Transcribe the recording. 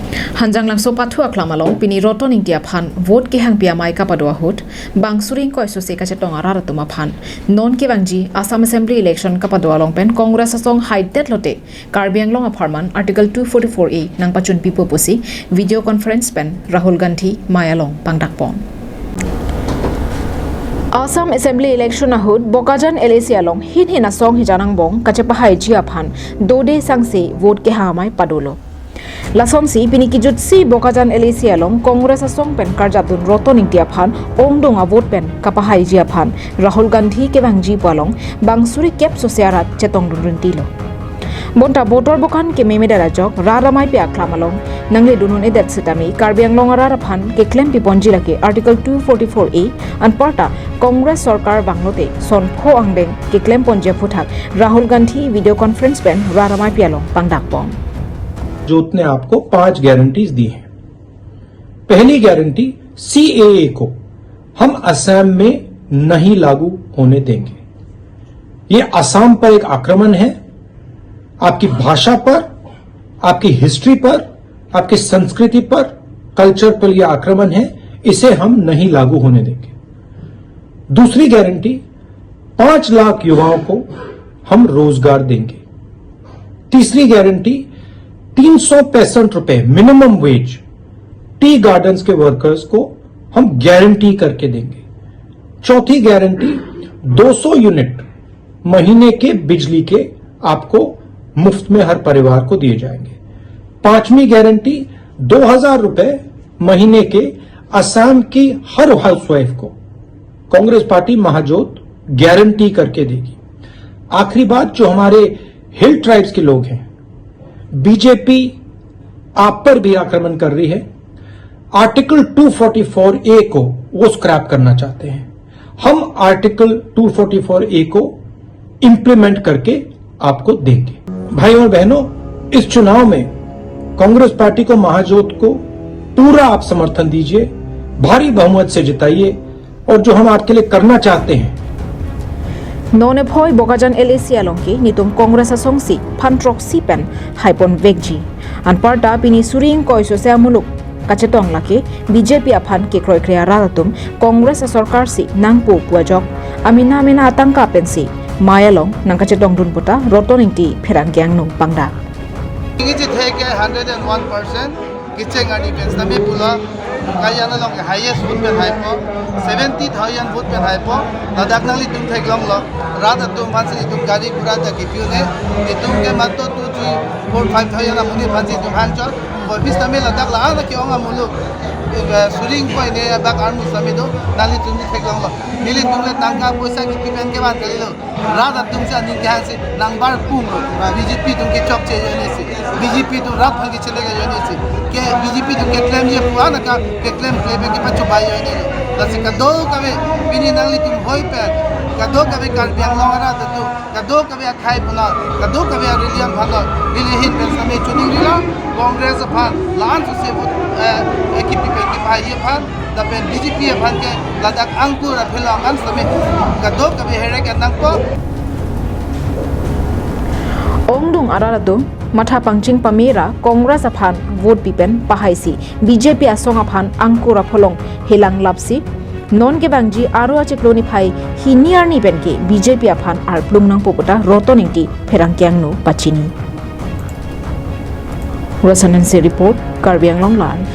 Hanjang lang so pathu aklamalong pini roton india phan vote ke hang pia mai kapadwa hot bangsuring ko so se ka chetong arara tuma phan non ke bangji Assam Assembly election kapadwa long pen Congress asong hide that lote Karbiang long apartment article 244A nang pachun pivekpo pusi video conference pen Rahul Gandhi mayalong pangdak pon Assam Assembly election ahud bokajan LAC along hin asong hijanang bong kachepahai jia phan dode sangse vote ke hamai padolo Lason si pinikijut si bokajan LAC along Congress asong pen karjatun roton intia phan ongdong vote pen kapahai jia phan Rahul Gandhi ke bangji palong bangsuri kep sosiarat chetong dunruntilo Bonta botor bokan ke memedara jok raramai pe aklamalong nangle dunun edet sitami Karbiang longara phan ke claim pi ponji lake article 244A an parta Congress sarkar banglote son pho angdeng ke claim ponje phuthak Rahul Gandhi video conference pen raramai pe along pangdak pon जोत ने आपको 5 guarantees दी हैं। पहली guarantee CAA को हम असम में नहीं लागू होने देंगे। यह असम पर एक आक्रमण है, आपकी भाषा पर, आपकी हिस्ट्री पर, आपकी संस्कृति पर, कल्चर पर यह आक्रमण है, इसे हम नहीं लागू होने देंगे। दूसरी गारंटी 5 लाख युवाओं को हम रोजगार देंगे। तीसरी गारंटी 365 रुपए मिनिमम वेज टी गार्डन्स के वर्कर्स को हम गारंटी करके देंगे। चौथी गारंटी 200 यूनिट महीने के बिजली के आपको मुफ्त में हर परिवार को दिए जाएंगे। पांचवी गारंटी 2000 रुपए महीने के असम की हर हाउसवाइफ को कांग्रेस पार्टी महाजोत गारंटी करके देगी। आखिरी बात, जो हमारे हिल ट्राइब्स के लोग हैं, बीजेपी आप पर भी आक्रमण कर रही है। आर्टिकल 244A को वो स्क्रैप करना चाहते हैं। हम आर्टिकल 244A को इंप्लीमेंट करके आपको देंगे। भाइयों और बहनों, इस चुनाव में कांग्रेस पार्टी को महाजोत को पूरा आप समर्थन दीजिए, भारी बहुमत से जिताइए और जो हम आपके लिए करना चाहते हैं None phoi bokajan LAC alongki nitum Congress asong si phantrok si pen haipon vekji an parta pini suring koi sosya muluk kachetong lake BJP aphan ke kroi kriya radatum Congress sarkar si nangpo puajok amina atangka pen si mayalong nang kachetong dun puta rotoningti pherangyang no pangda Ingiji theke 101% kicheng ani pens na me pula kaya na long highest vote pen haipo 70,000 vote pen haipo ladak nali tum thek long lo rat atum phansi tum gari gura ta ki piune tum ke matto 2 3 4 5,000 amuni phansi tum hancho office na me ladak la na ki onga mulu suring ko ine bak armu samido nali tum thek long lo nili tum le tangka poisa ki pen ke ban kali lo rat atum se ani ke hansi nangbar pum BJP tum ke chok che jone se BJP tum rat phagi chele ga jone se ke BJP tum ke claim ye puana ka ke claim claim ke pacho bai jone lasi kado kabe pini nangli tum hoi pe kado kabe Karbiang longara tu kado kabe akhai pula kado kabe religion bhalo rili hit pe same chuning rila Congress phan lan se ekipi pe ki bai ye phan da pen BJP phan ke ladak angkur philang an same kado kabe here ke nangko Ongdung araratum matha pangching pamera Congress aphan vote pipen pahaisi BJP asong aphan angkura pholong helang lapsi non ke bangji aro achekloni phai hiniar ni benke BJP aphan ar plungnang popota rotoningti pherangkyang no pachini Rosanense report Karbiang Long Live